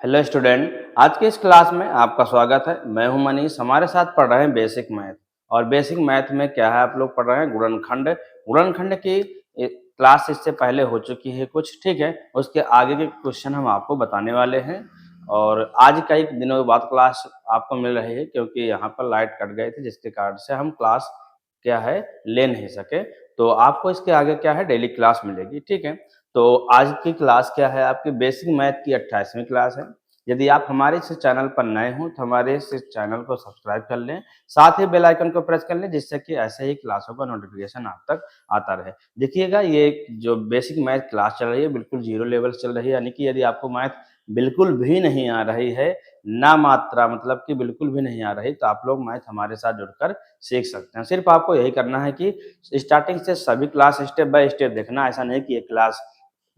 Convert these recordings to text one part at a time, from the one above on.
Hello student, आज के इस क्लास में आपका स्वागत है। मैं हूं मनीष। हमारे साथ पढ़ रहे हैं बेसिक मैथ। और बेसिक मैथ में क्या है, आप लोग पढ़ रहे हैं गुणनखंड। गुणनखंड की क्लास इससे पहले हो चुकी है कुछ, ठीक है। उसके आगे के क्वेश्चन हम आपको बताने वाले हैं। और आज कई दिनों बाद क्लास आपको मिल रही है क्योंकि यहाँ पर लाइट कट गई थी, जिसके कारण से हम क्लास क्या है ले नहीं सके। तो आपको इसके आगे क्या है, डेली क्लास मिलेगी, ठीक है। तो आज की क्लास क्या है, आपकी बेसिक मैथ की 28वीं क्लास है। यदि आप हमारे इस चैनल पर नए हो तो हमारे इस चैनल को सब्सक्राइब कर लें, साथ ही बेल आइकन को प्रेस कर लें, जिससे कि ऐसे ही क्लासों का नोटिफिकेशन आप तक आता रहे। देखिएगा, ये जो बेसिक मैथ क्लास चल रही है बिल्कुल जीरो लेवल चल रही है, यानी कि यदि आपको मैथ बिल्कुल भी नहीं आ रही है, ना मात्रा मतलब कि बिल्कुल भी नहीं आ रही, तो आप लोग मैथ हमारे साथ जुड़कर सीख सकते हैं। सिर्फ आपको यही करना है कि स्टार्टिंग से सभी क्लास स्टेप बाय स्टेप देखना। ऐसा नहीं कि एक क्लास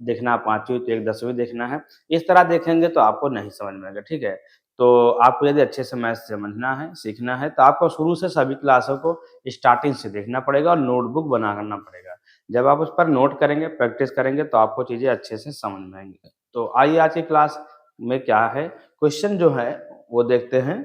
देखना 5वीं तो एक 10वीं देखना है। इस तरह देखेंगे तो आपको नहीं समझ में आएगा, ठीक है। तो आपको यदि अच्छे से मैथ समझना है, सीखना है, तो आपको शुरू से सभी क्लासों को स्टार्टिंग से देखना पड़ेगा और नोटबुक बनाना पड़ेगा। जब आप उस पर नोट करेंगे, प्रैक्टिस करेंगे, तो आपको चीज़ें अच्छे से समझ में आएंगी। तो आइए आज की क्लास में क्या है, क्वेश्चन जो है वो देखते हैं।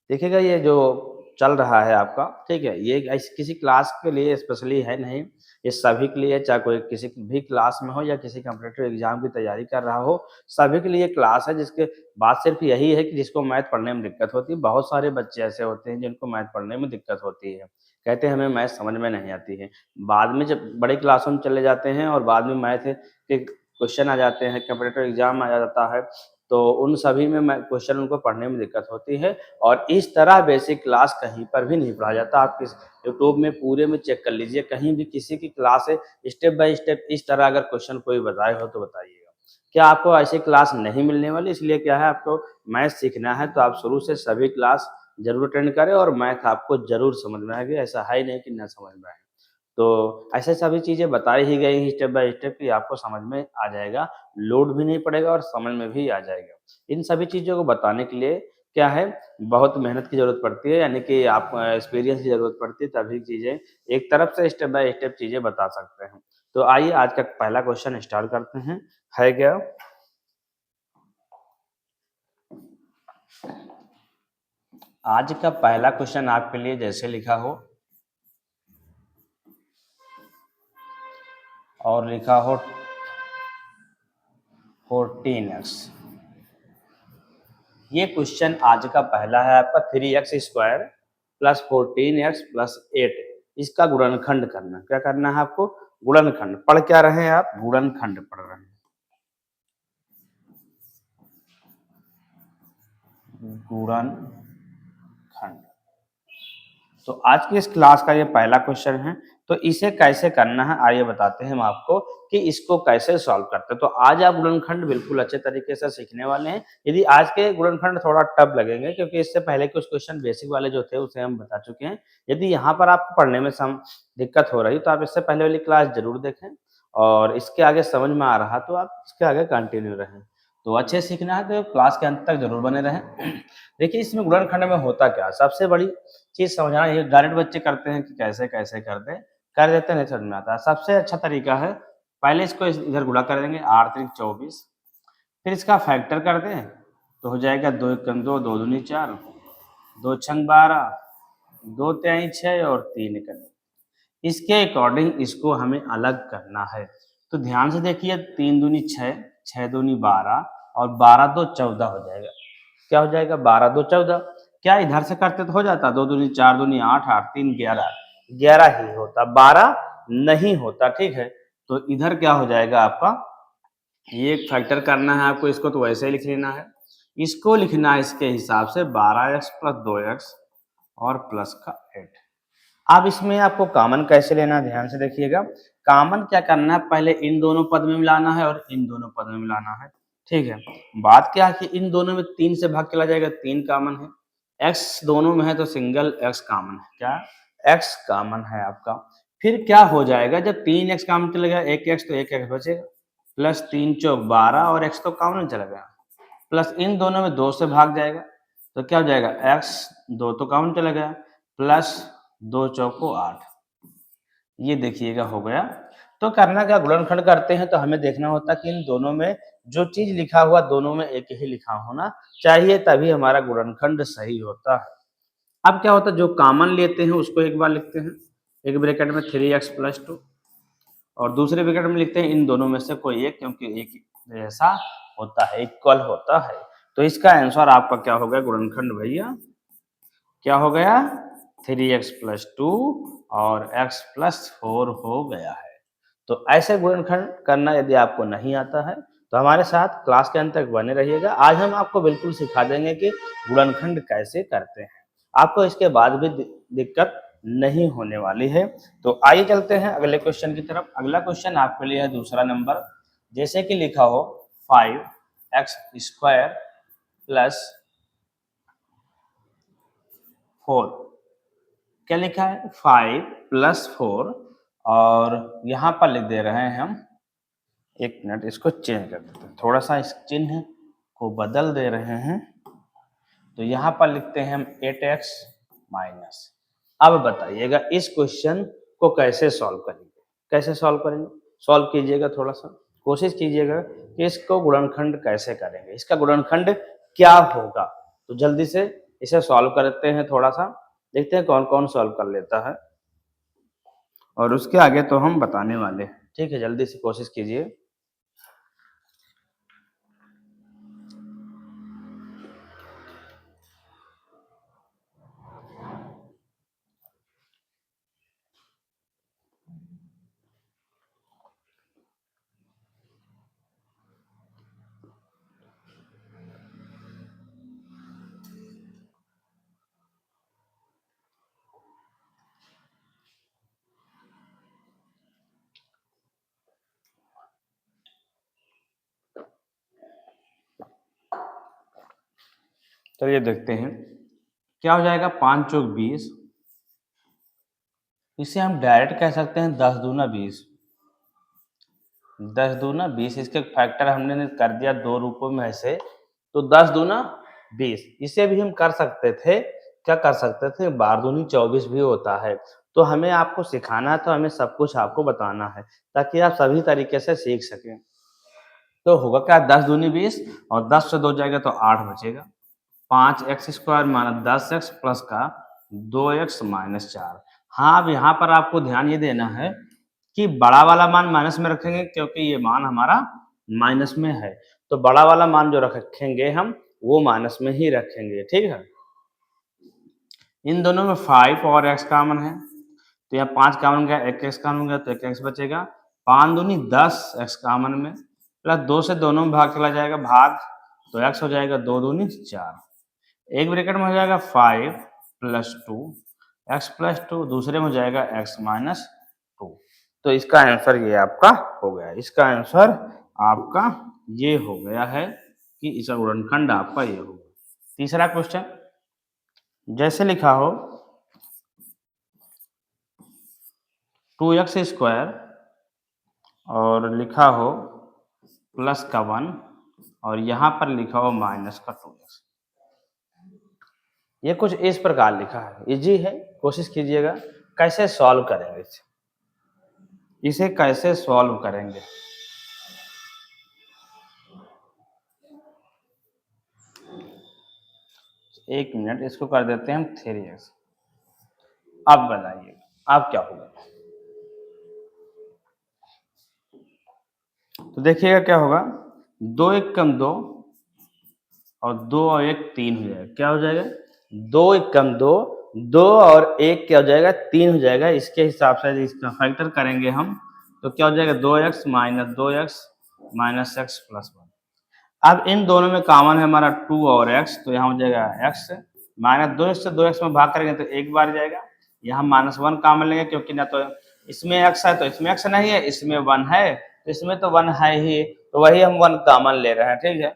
देखिएगा, ये जो चल रहा है आपका, ठीक है, ये किसी क्लास के लिए स्पेशली है नहीं, ये सभी के लिए, चाहे कोई किसी भी क्लास में हो या किसी कॉम्पिटिटिव एग्जाम की तैयारी कर रहा हो, सभी के लिए क्लास है। जिसके बात सिर्फ यही है कि जिसको मैथ पढ़ने में दिक्कत होती है। बहुत सारे बच्चे ऐसे होते हैं जिनको मैथ पढ़ने में दिक्कत होती है, कहते हैं हमें मैथ समझ में नहीं आती है। बाद में जब बड़ी क्लासों में चले जाते हैं और बाद में मैथ के क्वेश्चन आ जाते हैं, कॉम्पिटिटिव एग्जाम आ जाता है, तो उन सभी में क्वेश्चन उनको पढ़ने में दिक्कत होती है। और इस तरह बेसिक क्लास कहीं पर भी नहीं पढ़ा जाता। आप किस यूट्यूब में पूरे में चेक कर लीजिए, कहीं भी किसी की क्लास है, स्टेप बाय स्टेप इस तरह अगर क्वेश्चन कोई बताए हो तो बताइएगा। क्या आपको ऐसी क्लास नहीं मिलने वाली? इसलिए क्या है, आपको मैथ सीखना है तो आप शुरू से सभी क्लास जरूर अटेंड करें और मैथ आपको जरूर समझ में आएगी। ऐसा है ही नहीं कि ना समझ में आए। तो ऐसे सभी चीज़ें बताई ही गई हैं स्टेप बाय स्टेप कि आपको समझ में आ जाएगा, लोड भी नहीं पड़ेगा और समझ में भी आ जाएगा। इन सभी चीज़ों को बताने के लिए क्या है, बहुत मेहनत की ज़रूरत पड़ती है, यानी कि आप एक्सपीरियंस की ज़रूरत पड़ती है, तभी चीज़ें एक तरफ से स्टेप बाय स्टेप चीज़ें बता सकते हैं। तो आइए आज का पहला क्वेश्चन स्टार्ट करते हैं। है क्या? आज का पहला क्वेश्चन आपके लिए जैसे लिखा हो और लिखा हो 14x। ये क्वेश्चन आज का पहला है आपका। 3x² प्लस 14x प्लस 8, इसका गुणनखंड करना। क्या करना है आपको? गुणनखंड। पढ़ क्या रहे हैं आप? गुणनखंड पढ़ रहे हैं। गुणनखंड। तो आज की इस क्लास का ये पहला क्वेश्चन है। तो इसे कैसे करना है आइए बताते हैं हम आपको कि इसको कैसे सॉल्व करते हैं। तो आज आप गुणनखंड बिल्कुल अच्छे तरीके से सीखने वाले हैं। यदि आज के गुणनखंड थोड़ा टफ लगेंगे क्योंकि इससे पहले कुछ क्वेश्चन बेसिक वाले जो थे उसे हम बता चुके हैं। यदि यहाँ पर आपको पढ़ने में दिक्कत हो रही तो आप इससे पहले वाली क्लास जरूर देखें, और इसके आगे समझ में आ रहा तो आप इसके आगे कंटिन्यू रहें। तो अच्छे सीखना है तो क्लास के अंत तक जरूर बने रहें। देखिए, इसमें गुणनखंड में होता क्या, सबसे बड़ी चीज समझना, ये डायरेक्ट बच्चे करते हैं कि कैसे कैसे कर देते हैं, नहीं समझ में आता। सबसे अच्छा तरीका है, पहले इसको इधर गुणा कर देंगे, 8×3 = 24। फिर इसका फैक्टर कर दें तो हो जाएगा 2×1 = 2, 2×2 = 4, 2×6 = 12, 2×3 = 6 और 3×1। इसके अकॉर्डिंग इसको हमें अलग करना है। तो ध्यान से देखिए, 3×2 = 6, 6×2 = 12 और 12×2 = 14 हो जाएगा। क्या हो जाएगा? 12×2 = 14। क्या इधर से करते तो हो जाता? 2×2 = 4, 2×2 = 8, 8×3 = 11, 11 ही होता, 12 नहीं होता, ठीक है। तो इधर क्या हो जाएगा आपका, ये एक फैक्टर करना है आपको, इसको तो वैसे ही लिख लेना है। इसको लिखना है इसके हिसाब से 12x + 2x और प्लस का 8। अब इसमें आपको कॉमन कैसे लेना है, ध्यान से देखिएगा। कॉमन क्या करना है, पहले इन दोनों पद में मिलाना है और इन दोनों पद में मिलाना है, ठीक है। बात क्या है कि इन दोनों में 3 से भाग चला जाएगा, 3 कॉमन है। x दोनों में है तो सिंगल x कॉमन है। क्या? x कॉमन है आपका। फिर क्या हो जाएगा, जब 3x कॉमन चला गया, 1x तो 1x बचेगा, प्लस 3×4 = 12 और x तो कॉमन चला गया, प्लस इन दोनों में 2 से भाग जाएगा तो क्या हो जाएगा, x 2 तो कॉमन चला गया, प्लस 2×4 = 8। ये देखिएगा हो गया। तो करना क्या, गुणनखंड करते हैं तो हमें देखना होता है कि इन दोनों में जो चीज लिखा हुआ दोनों में एक ही लिखा होना चाहिए, तभी हमारा गुणनखंड सही होता है। अब क्या होता है, जो कॉमन लेते हैं उसको एक बार लिखते हैं, एक ब्रैकेट में 3x प्लस 2, और दूसरे ब्रैकेट में लिखते हैं इन दोनों में से कोई एक, क्योंकि एक जैसा होता है, इक्वल होता है। तो इसका आंसर आपका क्या हो गया गुणनखंड भैया, क्या हो गया 3x प्लस 2 और x प्लस 4 हो गया है। तो ऐसे गुणनखंड करना यदि आपको नहीं आता है तो हमारे साथ क्लास के अंत तक बने रहिएगा। आज हम आपको बिल्कुल सिखा देंगे कि गुणनखंड कैसे करते हैं, आपको इसके बाद भी दिक्कत नहीं होने वाली है। तो आइए चलते हैं अगले क्वेश्चन की तरफ। अगला क्वेश्चन आपके लिए है दूसरा नंबर, जैसे कि लिखा हो 5x स्क्वायर प्लस 4, क्या लिखा है 5 प्लस 4, और यहाँ पर लिख दे रहे हैं हम, एक मिनट इसको चेंज कर देते हैं, थोड़ा सा इस चिन्ह को बदल दे रहे हैं। तो यहाँ पर लिखते हैं हम 8x माइनस। अब बताइएगा इस क्वेश्चन को कैसे सॉल्व करेंगे, कैसे सॉल्व करेंगे, सॉल्व कीजिएगा, थोड़ा सा कोशिश कीजिएगा कि इसको गुणनखंड कैसे करेंगे, इसका गुणनखंड क्या होगा। तो जल्दी से इसे सॉल्व करते हैं, थोड़ा सा देखते हैं कौन कौन सॉल्व कर लेता है, और उसके आगे तो हम बताने वाले हैं। ठीक है, जल्दी से कोशिश कीजिए। चलिए देखते हैं क्या हो जाएगा, 5 चौक 20, इसे हम डायरेक्ट कह सकते हैं 10 दूना 20, 10 दूना 20, इसके फैक्टर हमने कर दिया दो रूपों में से, तो 10 दूना 20। इसे भी हम कर सकते थे, क्या कर सकते थे, 12 दूनी 24 भी होता है। तो हमें आपको सिखाना है, तो हमें सब कुछ आपको बताना है ताकि आप सभी तरीके से सीख सकें। तो होगा क्या, 10 दूनी 20 और 10 से 2 जाएगा तो 8 बचेगा, 5x square minus 10x plus का 2x माइनस 4। हाँ, अब यहाँ पर आपको ध्यान ये देना है कि बड़ा वाला मान माइनस में रखेंगे, क्योंकि ये मान हमारा माइनस में है, तो बड़ा वाला मान जो रखेंगे हम वो माइनस में ही रखेंगे। ठीक है, इन दोनों में 5 और x कॉमन है, तो यहाँ 5 कॉमन गया, 1x कॉमन गया तो 1x बचेगा, 5 दूनी 10 x कॉमन में, प्लस 2 से दोनों में भाग चला जाएगा, भाग तो x हो जाएगा 2 दूनी 4, एक ब्रैकेट में हो जाएगा 5 प्लस 2 x प्लस 2, दूसरे में हो जाएगा x माइनस 2। तो इसका आंसर ये आपका हो गया, इसका आंसर आपका ये हो गया है कि इसका गुणनखंड आपका ये होगा। तीसरा क्वेश्चन, जैसे लिखा हो 2x स्क्वायर और लिखा हो प्लस का 1 और यहाँ पर लिखा हो माइनस का 2x, ये कुछ इस प्रकार लिखा है, इजी है, कोशिश कीजिएगा कैसे सॉल्व करेंगे इसे कैसे सॉल्व करेंगे। एक मिनट इसको कर देते हैं हम 3x। अब बताइए अब क्या होगा, तो देखिएगा क्या होगा, 2 1 कम 2 और 2 और 1 3 हो जाएगा, क्या हो जाएगा 2 1 कम 2, 2 और 1 क्या हो जाएगा 3 हो जाएगा। इसके हिसाब से इसका फैक्टर करेंगे हम तो क्या हो जाएगा 2x minus 2x minus x plus 1। अब इन दोनों में कॉमन है हमारा 2 और x, तो यहाँ हो जाएगा x माइनस 2x से 2x में भाग करेंगे तो एक बार जाएगा, यहाँ माइनस 1 कॉमन लेंगे क्योंकि ना तो इसमें x है तो इसमें x नहीं है, इसमें 1 है तो इसमें तो 1 है ही, तो वही हम 1 कॉमन ले रहे हैं। ठीक है,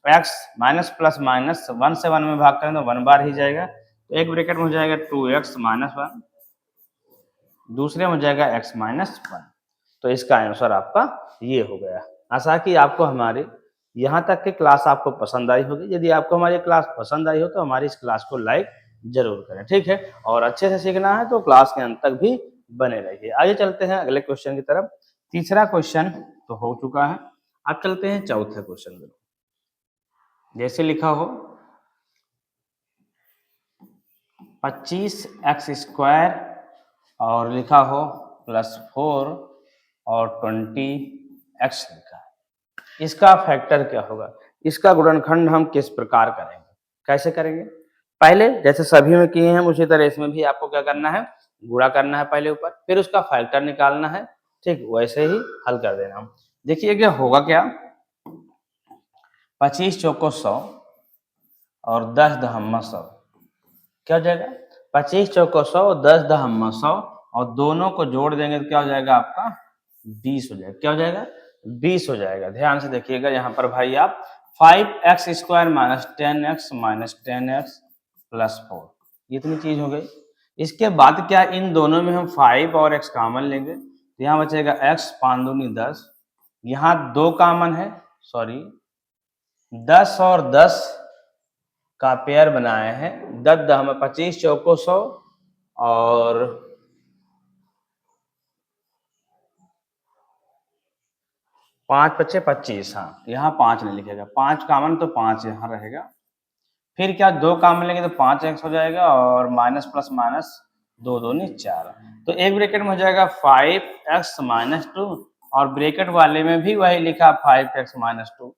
x माइनस प्लस माइनस 1 से 1 में भाग करें तो 1 बार ही जाएगा, तो एक ब्रैकेट में हो जाएगा 2x माइनस 1, दूसरे में हो जाएगा x माइनस 1। तो इसका आंसर आपका ये हो गया। आशा कि आपको हमारी यहाँ तक की क्लास आपको पसंद आई होगी। यदि आपको हमारी क्लास पसंद आई हो तो हमारी इस क्लास को लाइक जरूर करें। ठीक है, और अच्छे से सीखना है तो क्लास के अंत तक भी बने रहिए। आइए चलते हैं अगले क्वेश्चन की तरफ। तीसरा क्वेश्चन तो हो चुका है, अब चलते हैं चौथे क्वेश्चन में। जैसे लिखा हो 25x² और लिखा हो +4 और 20x लिखा है, इसका फैक्टर क्या होगा, इसका गुणनखंड हम किस प्रकार करेंगे, कैसे करेंगे। पहले जैसे सभी में किए हैं उसी तरह इसमें भी आपको क्या करना है, गुणा करना है पहले ऊपर, फिर उसका फैक्टर निकालना है। ठीक वैसे ही हल कर देना हम। देखिए क्या होगा, क्या 25 चौको 100 और 10 दहम्मा 100 क्या हो जाएगा, 25 चौको 100 और 10 दहम्मा 100 और दोनों को जोड़ देंगे तो क्या हो जाएगा आपका 20 हो जाएगा। क्या हो जाएगा 20 हो जाएगा। ध्यान से देखिएगा यहाँ पर भाई आप 5x² - 10x - 10x +4 इतनी चीज हो गई। इसके बाद क्या इन दोनों में हम 5 और x कॉमन लेंगे तो यहाँ बचेगा x 5 दूनी 10, यहाँ 2 कॉमन है, सॉरी 10 और 10 का पेयर बनाए हैं, 10 दहम 25 चौको 100 और 5 बचे 25। हाँ यहाँ 5 नहीं लिखेगा, 5 कॉमन तो 5 यहाँ रहेगा। फिर क्या 2 कॉमन लेंगे तो 5x हो जाएगा और माइनस प्लस माइनस 2 दूनी 4, तो एक ब्रैकेट में हो जाएगा 5x - 2 और ब्रैकेट वाले में भी वही लिखा 5x - 2।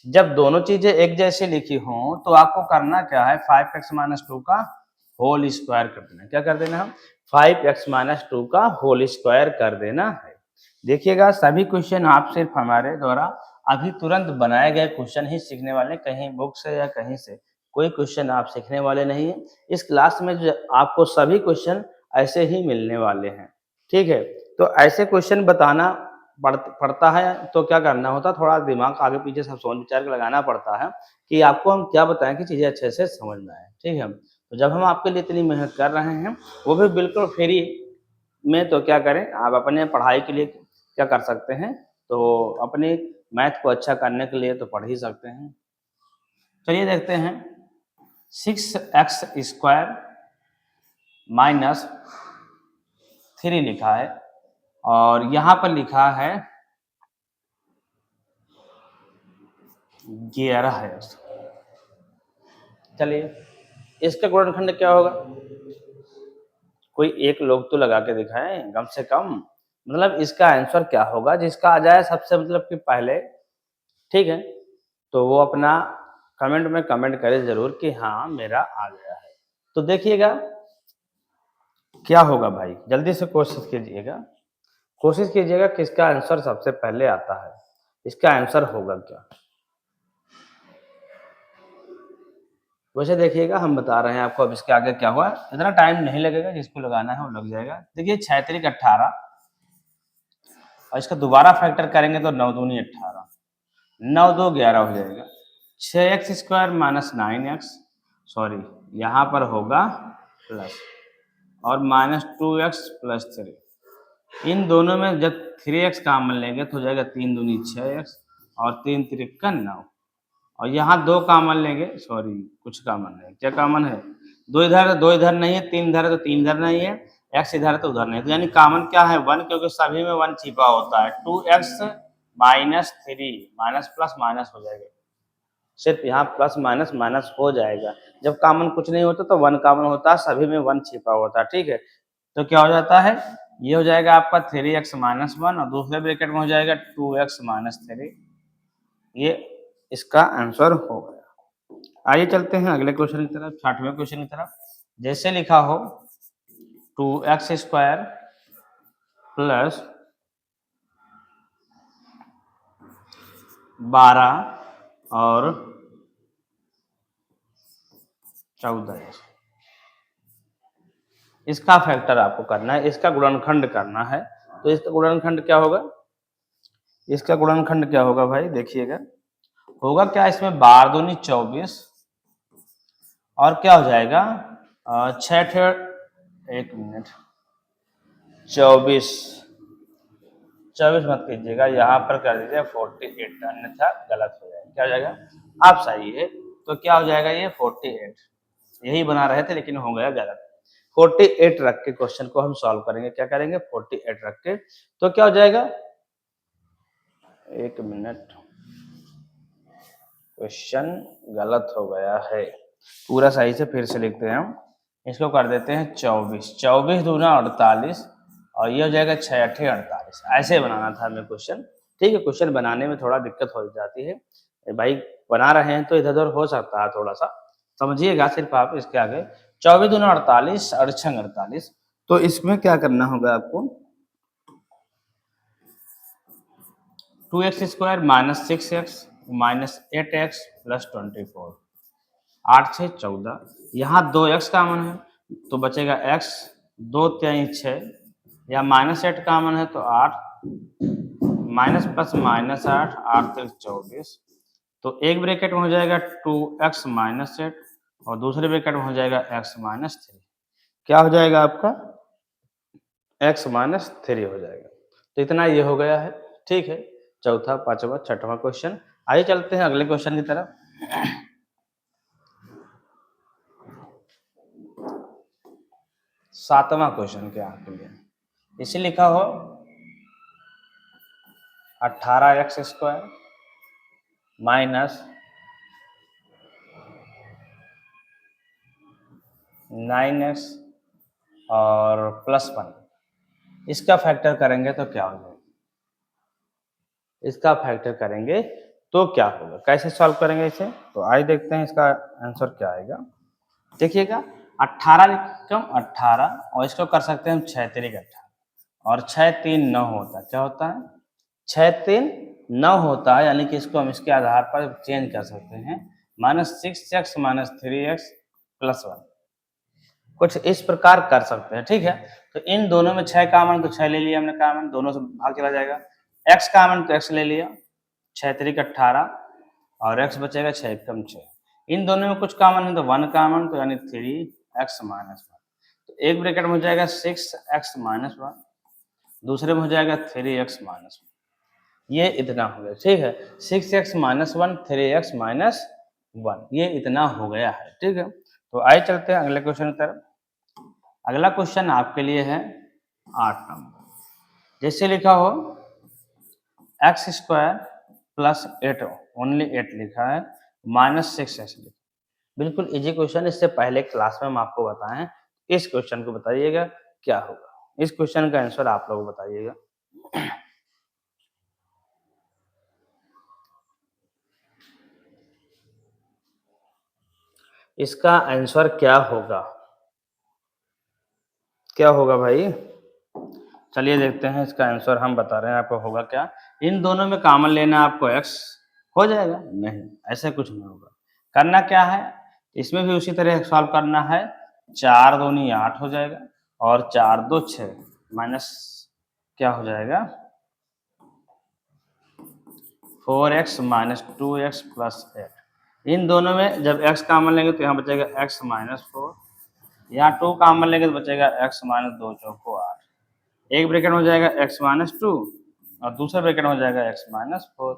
जब दोनों चीजें एक जैसी लिखी हों तो आपको करना क्या है, 5x - 2 का होल स्क्वायर कर देना। क्या कर देना हम, 5x - 2 का होल स्क्वायर कर देना है। देखिएगा सभी क्वेश्चन आप सिर्फ हमारे द्वारा अभी तुरंत बनाए गए क्वेश्चन ही सीखने वाले, कहीं बुक से या कहीं से कोई क्वेश्चन आप सीखने वाले नहीं है। इस क्लास में जो आपको सभी क्वेश्चन ऐसे ही मिलने वाले हैं। ठीक है, तो ऐसे क्वेश्चन बताना पड़ता है तो क्या करना होता है, थोड़ा दिमाग आगे पीछे सब सोच विचार के लगाना पड़ता है कि आपको हम क्या बताएं कि चीज़ें अच्छे से समझ में आए। ठीक है, तो जब हम आपके लिए इतनी मेहनत कर रहे हैं वो भी बिल्कुल फ्री में, तो क्या करें आप अपने पढ़ाई के लिए क्या कर सकते हैं, तो अपने मैथ को अच्छा करने के लिए तो पढ़ ही सकते हैं। चलिए देखते हैं 6x² - 3 लिखा है और यहाँ पर लिखा है 11 है। चलिए इसका गुणनखंड क्या होगा, कोई एक लोग तो लगा के दिखाएं कम से कम, मतलब इसका आंसर क्या होगा जिसका आ जाए सबसे मतलब कि पहले। ठीक है, तो वो अपना कमेंट में कमेंट करे जरूर कि हाँ मेरा आ गया है। तो देखिएगा क्या होगा भाई, जल्दी से कोशिश कीजिएगा किसका आंसर सबसे पहले आता है, इसका आंसर होगा क्या। वैसे देखिएगा हम बता रहे हैं आपको अब इसके आगे क्या हुआ, इतना टाइम नहीं लगेगा, जिसको लगाना है वो लग जाएगा। देखिए 6 3 18 और इसका दोबारा फैक्टर करेंगे तो 9 दूनी 18, 9 2 11 हो जाएगा। 6x² - 9x, सॉरी यहाँ पर होगा प्लस और -2x + 3, इन दोनों में जब 3x कॉमन लेंगे तो हो जाएगा 3 दूनी 6x और 3 तिरक्का 9 और यहाँ 2 कॉमन लेंगे, सॉरी कुछ कॉमन नहीं, क्या कॉमन है, दो इधर नहीं है, 3 इधर है तो 3 इधर नहीं है, x इधर है तो उधर नहीं, तो यानी कॉमन क्या है 1, क्योंकि सभी में 1 छिपा होता है। 2x - 3 माइनस प्लस माइनस हो जाएगा, सिर्फ यहाँ प्लस माइनस माइनस हो जाएगा। जब कॉमन कुछ नहीं होता तो 1 कॉमन होता है, सभी में 1 छिपा होता है। ठीक है, तो क्या हो जाता है, ये हो जाएगा आपका 3x - 1 और दूसरे ब्रैकेट में हो जाएगा 2x - 3, ये इसका आंसर हो गया। आइए चलते हैं अगले क्वेश्चन की तरफ, 6वें क्वेश्चन की तरफ। जैसे लिखा हो 2x² + 12 और 14, इसका फैक्टर आपको करना है, इसका गुणनखंड करना है। तो इसका गुणनखंड क्या होगा, इसका गुणनखंड क्या होगा भाई, देखिएगा होगा क्या, इसमें 12 दूनी 24 और क्या हो जाएगा 6 एक मिनट 24 मत कीजिएगा, यहाँ पर कर दीजिए 48, अन्यथा गलत हो जाएगा। क्या हो जाएगा, आप सही है, तो क्या हो जाएगा ये 48, यही बना रहे थे लेकिन हो गया गलत। 48 रख के क्वेश्चन को हम सॉल्व करेंगे, क्या करेंगे 48 रख के, तो क्या हो जाएगा, एक मिनट क्वेश्चन गलत हो गया है, पूरा सही से फिर से लिखते हैं हम। इसको कर देते हैं 24, 24 दूना 48 और ये हो जाएगा 6 अठे 48। ऐसे बनाना था हमें क्वेश्चन। ठीक है, क्वेश्चन बनाने में थोड़ा दिक्कत हो जाती है भाई, बना रहे हैं तो इधर उधर हो सकता है थोड़ा सा, समझिएगा सिर्फ आप इसके आगे। 24 दूना 48 और 6 48। तो इसमें क्या करना होगा आपको, 2x² minus 6x minus 8x plus 24, 8 6 14। यहाँ 2x कामन है तो बचेगा x, 2 3 6, या माइनस 8 कामन है तो 8, माइनस प्लस माइनस 8, 8 3 24। तो एक ब्रैकेट में हो जाएगा 2x माइनस 8 और दूसरे ब्रैकेट में हो जाएगा x माइनस 3। क्या हो जाएगा आपका, x माइनस 3 हो जाएगा। तो इतना ये हो गया है। ठीक है, चौथा, पांचवा, छठवां क्वेश्चन। आइए चलते हैं अगले क्वेश्चन की तरफ। सातवां क्वेश्चन क्या आपके लिए, इसे लिखा हो 18x² माइनस 9x और प्लस 1। इसका फैक्टर करेंगे तो क्या हो जाएगा, इसका फैक्टर करेंगे तो क्या होगा, कैसे सॉल्व करेंगे इसे, तो आइए देखते हैं इसका आंसर क्या आएगा। देखिएगा 18 कम 18 और इसको कर सकते हैं हम 6 3 18 और 6 3 9 होता है, क्या होता है 6 3 9 होता है, यानी कि इसको हम इसके आधार पर चेंज कर सकते हैं, minus 6x minus 3x plus 1, कुछ इस प्रकार कर सकते हैं। ठीक है, तो इन दोनों में 6 कामन तो 6 ले लिया हमने कामन, दोनों से भाग चला जाएगा, x कामन तो x ले लिया, 6 3 18 और x बचेगा 6 कम 6। इन दोनों में कुछ कामन है तो 1 कामन, तो यानी 3x माइनस 1। तो एक ब्रैकेट में हो जाएगा 6x माइनस 1, दूसरे में हो जाएगा 3x माइनस 1। ये इतना हो गया। ठीक है, 6x माइनस 1 3x माइनस 1, ये इतना हो गया है। ठीक है, तो आइए चलते हैं अगले क्वेश्चन की तरफ। अगला क्वेश्चन आपके लिए है 8 नंबर, जैसे लिखा हो x² प्लस 8, ओनली 8 लिखा है, माइनस 6x लिखा। बिल्कुल इजी क्वेश्चन, इससे पहले क्लास में हम आपको बताएं। इस क्वेश्चन को बताइएगा क्या होगा, इस क्वेश्चन का आंसर आप लोग बताइएगा। इसका आंसर क्या होगा, क्या होगा भाई, चलिए देखते हैं इसका आंसर। हम बता रहे हैं आपको होगा क्या। इन दोनों में कॉमन लेना, आपको x हो जाएगा, नहीं ऐसा कुछ नहीं होगा। करना क्या है, इसमें भी उसी तरह सॉल्व करना है। 4 दूनी 8 हो जाएगा और 4 2 6 माइनस क्या हो जाएगा 4x माइनस 2x प्लस 8। इन दोनों में जब x कॉमन लेंगे तो यहाँ बचेगा x माइनस 4, यहाँ 2 कॉमन लेंगे तो बचेगा x माइनस 2 चौको 8। एक ब्रैकेट में हो जाएगा x माइनस 2 और दूसरा ब्रैकेट में हो जाएगा x माइनस 4।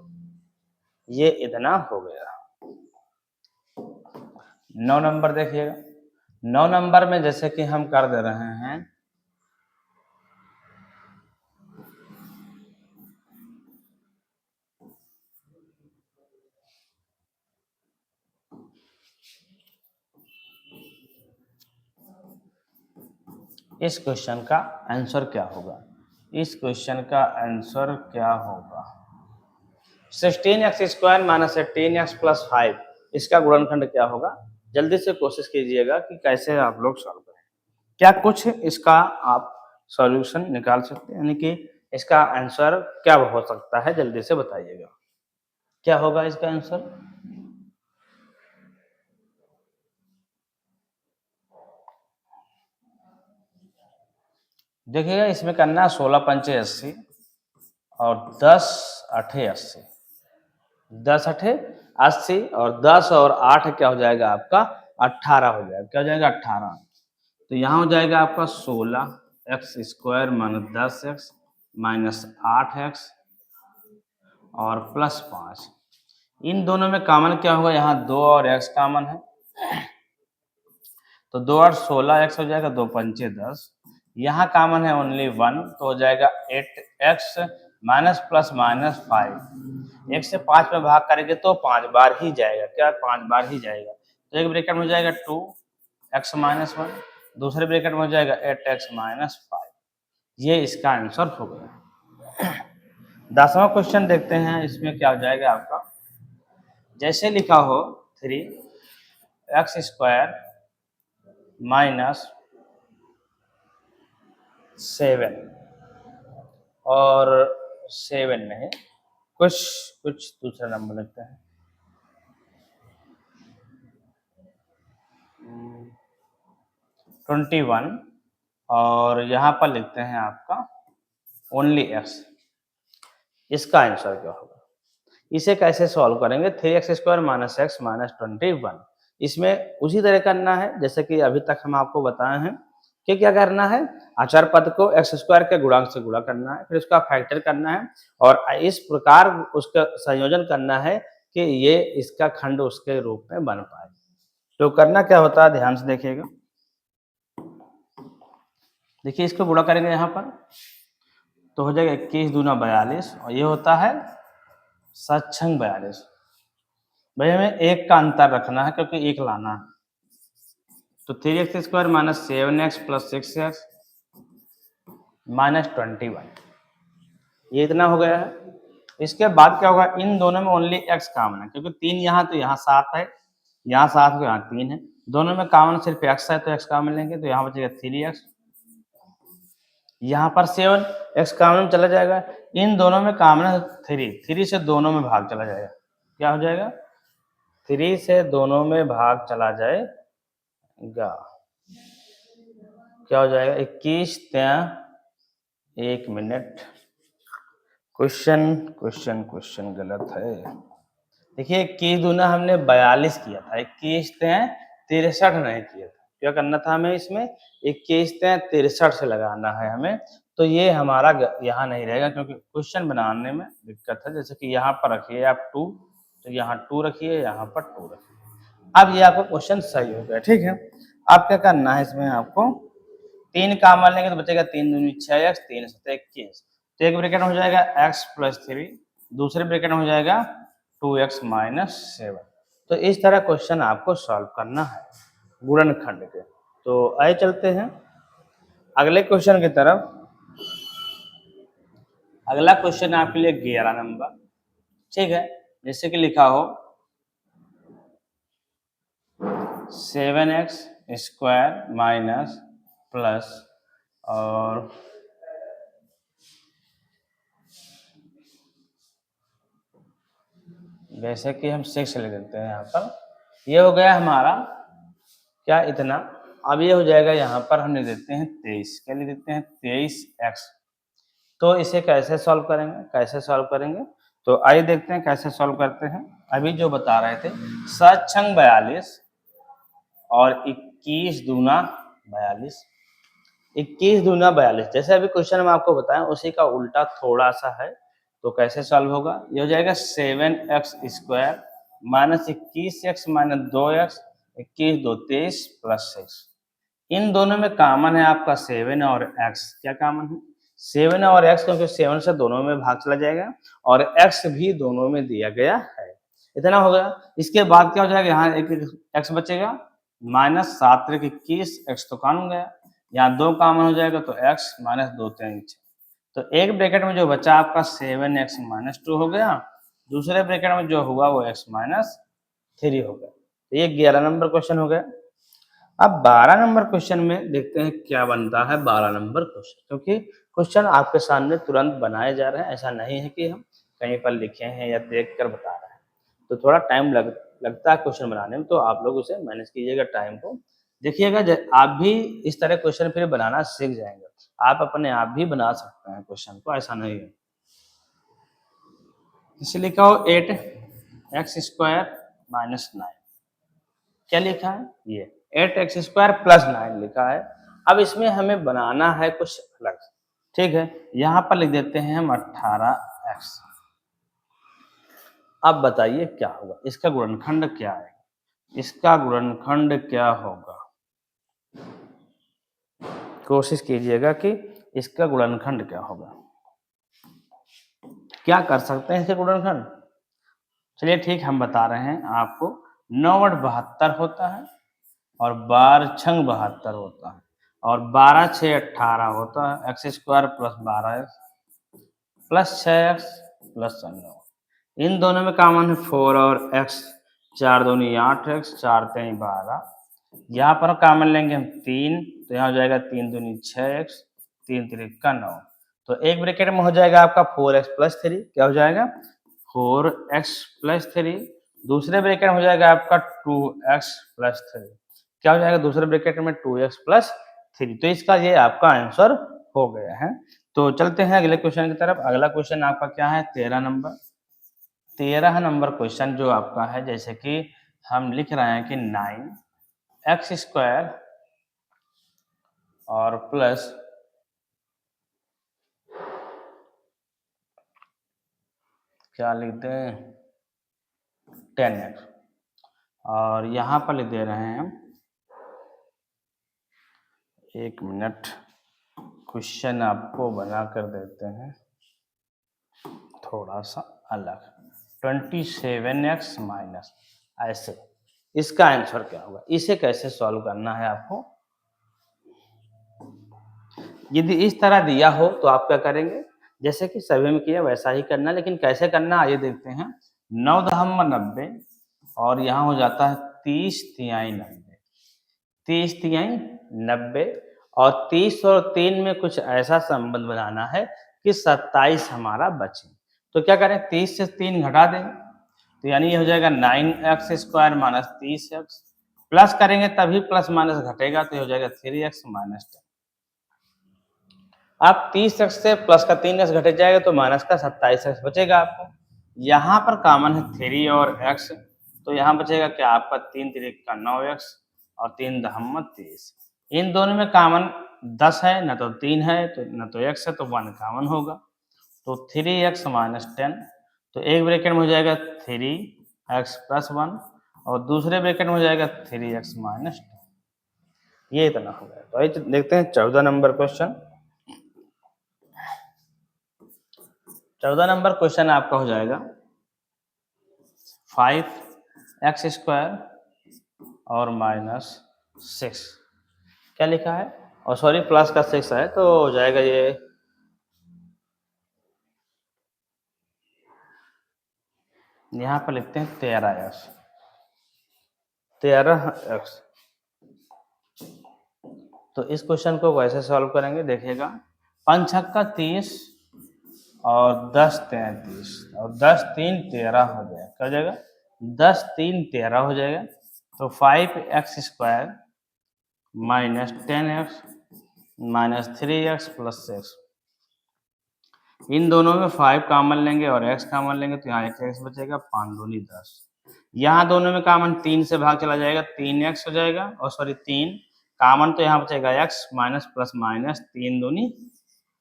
ये इतना हो गया। 9 नंबर देखिएगा, 9 नंबर में जैसे कि हम कर दे रहे हैं, इस क्वेश्चन का आंसर क्या होगा, इस क्वेश्चन का आंसर क्या होगा 16x² माइनस 18x प्लस 5, इसका गुणनखंड क्या होगा। जल्दी से कोशिश कीजिएगा कि कैसे आप लोग सॉल्व करें, क्या कुछ इसका आप सॉल्यूशन निकाल सकते हैं, यानी कि इसका आंसर क्या हो सकता है, जल्दी से बताइएगा क्या होगा इसका आंसर। देखिएगा इसमें करना 16 पंचे 80 और 10 अठे 80, 10 अठे 80 और 10 और 8 क्या हो जाएगा आपका 18 हो जाएगा, क्या हो जाएगा 18। तो यहाँ हो जाएगा आपका 16x² minus 10x minus 8x और प्लस 5। इन दोनों में कॉमन क्या होगा, यहाँ 2 और x कॉमन है, तो 2 और 16x हो जाएगा, 2 पंचे 10। यहाँ कॉमन है ओनली 1, तो हो जाएगा 8x माइनस प्लस माइनस 5। 1 से 5 में भाग करेंगे तो 5 बार ही जाएगा, क्या 5 बार ही जाएगा। तो एक ब्रैकेट में हो जाएगा 2x माइनस 1, दूसरे ब्रैकेट में हो जाएगा 8x माइनस 5। ये इसका आंसर हो गया। 10वां क्वेश्चन देखते हैं, इसमें क्या हो जाएगा आपका। जैसे लिखा हो 3x स्क्वायर माइनस 7 और 7 नहीं, कुछ कुछ दूसरा नंबर लगता है। 21 और यहाँ पर लिखते हैं आपका ओनली x। इसका आंसर क्या होगा, इसे कैसे सॉल्व करेंगे। 3x square minus x minus 21, इसमें उसी तरह करना है जैसे कि अभी तक हम आपको बताए हैं कि क्या करना है, अचर पद को एक्स स्क्वायर के गुणांक से गुणा करना है, फिर उसका फैक्टर करना है और इस प्रकार उसका संयोजन करना है कि ये इसका खंड उसके रूप में बन पाए। तो करना क्या होता है, ध्यान से देखिएगा। देखिए इसको गुणा करेंगे यहाँ पर तो हो जाएगा 21 दूना 42 और ये होता है 7×42। भाई हमें एक का अंतर रखना है क्योंकि एक लाना है। तो 3x square minus 7x plus 6x minus 21, ये इतना हो गया है। इसके बाद क्या होगा, इन दोनों में ओनली x कॉमन है क्योंकि 3 यहाँ तो यहाँ 7 है, यहाँ 7 तो यहाँ 3 है, दोनों में कॉमन सिर्फ x है तो x कॉमन लेंगे तो यहाँ बचेगा 3x, यहाँ पर 7x कॉमन चला जाएगा, इन दोनों में कॉमन है 3 से दोनों में भाग चला जाएगा, क्या हो जाएगा 3 से दोनों में भाग चला जाएगा, क्या हो जाएगा 21 1 मिनट। क्वेश्चन गलत है। देखिए 21 दूना हमने 42 किया था, 21 63 नहीं किया था। क्या करना था हमें इसमें, 21 63 से लगाना है हमें, तो ये हमारा यहाँ नहीं रहेगा क्योंकि क्वेश्चन बनाने में दिक्कत है। जैसे कि यहाँ पर रखिए आप 2, तो यहाँ 2 रखिए, यहाँ पर 2 रखिए। अब ये आपका क्वेश्चन सही हो गया, ठीक है। अब क्या करना है इसमें, आपको 3 कॉमन लेंगे तो बचेगा 3 दूनी 6x 3 7 21, तो एक ब्रैकेट में हो जाएगा x प्लस 3, दूसरे ब्रैकेट में हो जाएगा 2x माइनस 7। तो इस तरह क्वेश्चन आपको सॉल्व करना है गुणनखंड के। तो आइए चलते हैं अगले क्वेश्चन की तरफ। अगला क्वेश्चन आपके लिए 11 नंबर, ठीक है। जैसे कि लिखा हो 7x स्क्वायर माइनस प्लस और जैसे कि हम 6 ले लेते हैं यहाँ पर, ये हो गया हमारा क्या इतना। अब ये हो जाएगा यहाँ पर हम ले देते हैं 23, क्या ले देते हैं 23x। तो इसे कैसे सॉल्व करेंगे, तो आइए देखते हैं कैसे सॉल्व करते हैं। अभी जो बता रहे थे 7×42 और 21 दूना 42, 21 दूना 42, जैसे अभी क्वेश्चन हम आपको बताएं उसी का उल्टा थोड़ा सा है। तो कैसे सॉल्व होगा, ये हो जाएगा 7x square minus 21x minus 2x, 21 2 23 plus 6। इन दोनों में कॉमन है आपका 7 और x, क्या कॉमन है 7 और x, क्योंकि 7 से दोनों में भाग चला जाएगा और x भी दोनों में दिया गया है। इतना हो गया। इसके बाद क्या हो जाएगा, यहाँ एक x बचेगा माइनस 7 3 21, x तो कॉमन गया, यहाँ 2 कॉमन हो जाएगा तो x माइनस 2 3 6। तो एक ब्रैकेट में जो बचा आपका 7x माइनस 2 हो गया, दूसरे ब्रैकेट में जो हुआ वो x माइनस 3 हो गया। तो ये 11 नंबर क्वेश्चन हो गया। अब 12 नंबर क्वेश्चन में देखते हैं क्या बनता है 12 नंबर क्वेश्चन, क्योंकि क्वेश्चन आपके सामने तुरंत बनाए जा रहे हैं, ऐसा नहीं है कि हम कहीं पर लिखे हैं या देख कर बता रहे हैं। तो थोड़ा टाइम लगता है क्वेश्चन बनाने में, तो आप लोग उसे मैनेज कीजिएगा टाइम को। देखिएगा आप भी इस तरह क्वेश्चन फिर बनाना सीख जाएंगे, आप अपने आप भी बना सकते हैं क्वेश्चन को, ऐसा नहीं है। इसे लिखा हो 8x स्क्वायर माइनस 9, क्या लिखा है ये 8x स्क्वायर प्लस 9 लिखा है। अब इसमें हमें बनाना है कुछ अलग, ठीक है। यहाँ पर लिख देते हैं हम 18x। अब बताइए क्या होगा, इसका गुणनखंड क्या है, इसका गुणनखंड क्या होगा, कोशिश कीजिएगा कि इसका गुणनखंड क्या होगा। क्या कर सकते हैं इसके गुणनखंड, चलिए ठीक, हम बता रहे हैं आपको। 9 बट 72 होता है और 12 छंग 72 होता है और 12 6 18 होता है। X square plus 12x plus 6x plus 9। इन दोनों में कॉमन है 4 और x। 4 दूनी 8x, 4 3 12। यहाँ पर कॉमन लेंगे हम 3, तो यहाँ हो जाएगा 3 दूनी 6x, 3 3 का 9। तो एक ब्रैकेट में हो जाएगा आपका 4x प्लस 3। क्या हो जाएगा? 4x plus 3। दूसरे ब्रैकेट में हो जाएगा आपका 2x प्लस 3। क्या हो जाएगा दूसरे ब्रैकेट में? 2x plus 3। तो इसका ये आपका आंसर हो गया है। तो चलते हैं अगले क्वेश्चन की तरफ। अगला क्वेश्चन आपका क्या है? 13 नंबर। 13 नंबर क्वेश्चन जो आपका है, जैसे कि हम लिख रहे हैं कि 9x स्क्वायर और प्लस क्या लिखते हैं 10x, और यहाँ पर लिख दे रहे हैं हम, एक मिनट, क्वेश्चन आपको बना कर देते हैं थोड़ा सा अलग। 27x माइनस, ऐसे इसका आंसर क्या होगा? इसे कैसे सॉल्व करना है आपको? यदि इस तरह दिया हो तो आप क्या करेंगे? जैसे कि सभी में किया वैसा ही करना, लेकिन कैसे करना आइए देखते हैं। 9 दहम 90 और यहाँ हो जाता है 30 तिहाई 90। 30 तिहाई 90 और 30 और 3 में कुछ ऐसा संबंध बनाना है कि 27 हमारा बचे। तो क्या करें? 30 से 3 घटा दें, तो यानी ये हो जाएगा 9x square minus 30x। Plus करेंगे तभी प्लस माइनस घटेगा, तो ये हो जाएगा 3x माइनस 10। आप 30x से प्लस का 3x घट जाएगा तो माइनस का 27x बचेगा आपको। यहाँ पर कॉमन है 3 और x, तो यहाँ बचेगा क्या आपका 3 3 का 9x और 3 दहम 30। इन दोनों में कॉमन 10 है, न तो 3 है तो न तो x है, तो 1 कॉमन होगा, तो 3x माइनस 10। तो एक ब्रैकेट में हो जाएगा 3x प्लस 1 और दूसरे ब्रैकेट में हो जाएगा 3x माइनस 2। ये इतना हो गया। तो आइए देखते हैं 14 नंबर क्वेश्चन। 14 नंबर क्वेश्चन आपका हो जाएगा 5x स्क्वायर और माइनस 6। क्या लिखा है? और सॉरी प्लस का 6 है, तो हो जाएगा ये यहाँ पर लिखते हैं 13x। 13x। तो इस क्वेश्चन को कैसे सॉल्व करेंगे देखिएगा। 5 छक्का 30 और 10 33 और 10 3 13 हो जाएगा। क्या हो जाएगा? 10 3 13 हो जाएगा। तो 5x square minus 10x minus 3x plus 6। इन दोनों में 5 कॉमन लेंगे और x कॉमन लेंगे, तो यहाँ एक x बचेगा, 5 दूनी 10। यहाँ दोनों में कॉमन 3 से भाग चला जाएगा, 3x हो जाएगा, और सॉरी 3 कॉमन, तो यहाँ बचेगा x माइनस प्लस माइनस 3 दूनी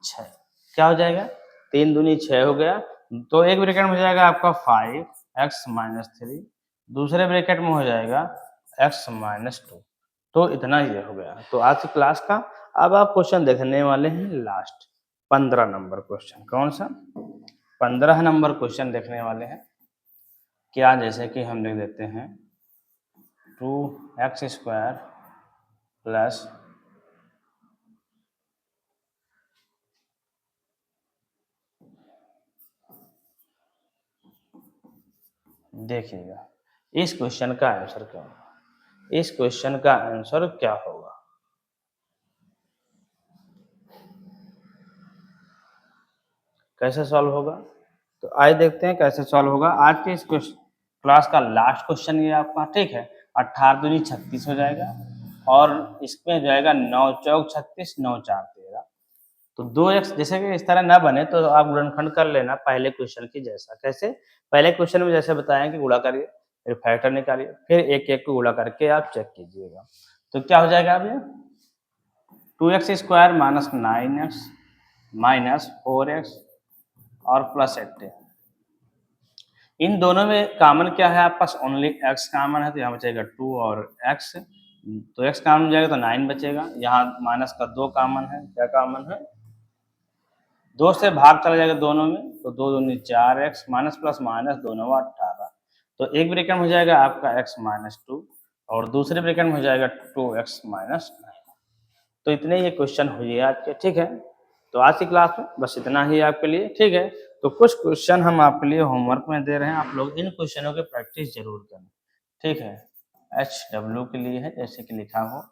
6। क्या हो जाएगा? 3 दूनी 6 हो गया। तो एक ब्रैकेट में हो जाएगा आपका 5x माइनस 3, दूसरे ब्रैकेट में हो जाएगा x माइनस 2। तो इतना ये हो गया। तो आज की क्लास का अब आप क्वेश्चन देखने वाले हैं लास्ट 15 नंबर क्वेश्चन। कौन सा? 15 नंबर क्वेश्चन देखने वाले हैं। क्या, जैसे कि हम लिख देते हैं 2x स्क्वायर प्लस देखिएगा इस क्वेश्चन का आंसर क्या होगा। इस क्वेश्चन का आंसर क्या होगा? कैसे सॉल्व होगा? तो आइए देखते हैं कैसे सॉल्व होगा। आज के इस क्लास का लास्ट क्वेश्चन ये आपका, ठीक है। 18 दूनी 36 हो जाएगा और इसमें जाएगा 9 चौक 36, 9 4 13। तो 2x, जैसे कि इस तरह ना बने तो आप गुणनखंड कर लेना पहले क्वेश्चन की जैसा। कैसे? पहले क्वेश्चन में जैसे बताया कि गुणा करिए, फिर फैक्टर निकालिए, फिर एक एक को गुणा करके आप चेक कीजिएगा। तो क्या हो जाएगा अब ये 2x square minus 9x minus 4x और प्लस 18। इन दोनों में कॉमन क्या है आपके पास? ओनली x कॉमन है, तो यहाँ बचेगा 2 और x। तो x कॉमन हो जाएगा तो 9 बचेगा। यहाँ माइनस का 2 कॉमन है। क्या कॉमन है? 2 से भाग चला जाएगा दोनों में, तो 2 दूनी 4x माइनस प्लस माइनस 2 9 18। तो एक ब्रैकेट में हो जाएगा आपका x माइनस टू और दूसरे ब्रैकेट में हो जाएगा 2x माइनस 9। तो इतने ये क्वेश्चन हुए आज के, ठीक है। तो आज की क्लास में बस इतना ही आपके लिए, ठीक है। तो कुछ क्वेश्चन हम आपके लिए होमवर्क में दे रहे हैं, आप लोग इन क्वेश्चनों की प्रैक्टिस जरूर करें, ठीक है। HW के लिए है, जैसे कि लिखा हो।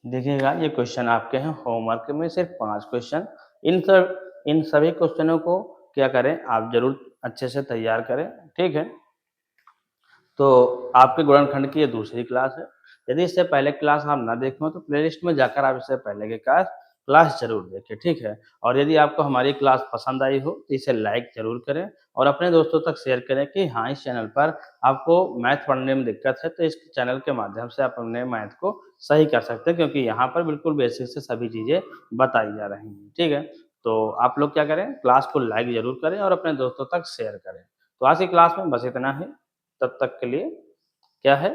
देखिएगा ये क्वेश्चन आपके हैं होमवर्क में, सिर्फ 5 क्वेश्चन। इन सभी क्वेश्चनों को क्या करें, आप जरूर अच्छे से तैयार करें, ठीक है। तो आपके गुणनखंड की ये दूसरी क्लास है। यदि इससे पहले क्लास आप ना देखे हो तो प्लेलिस्ट में जाकर आप इससे पहले की क्लास जरूर देखें, ठीक है। और यदि आपको हमारी क्लास पसंद आई हो तो इसे लाइक जरूर करें और अपने दोस्तों तक शेयर करें कि हाँ, इस चैनल पर आपको मैथ पढ़ने में दिक्कत है तो इस चैनल के माध्यम से आप अपने मैथ को सही कर सकते हैं, क्योंकि यहाँ पर बिल्कुल बेसिक से सभी चीज़ें बताई जा रही हैं, ठीक है। तो आप लोग क्या करें, क्लास को लाइक जरूर करें और अपने दोस्तों तक शेयर करें। तो आज की क्लास में बस इतना ही। तब तक के लिए क्या है,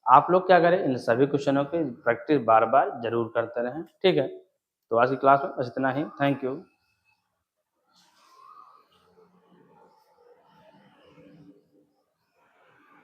आप लोग क्या करें, इन सभी क्वेश्चनों की प्रैक्टिस बार-बार ज़रूर करते रहें, ठीक है? तो आज की क्लास में बस इतना ही। Thank you.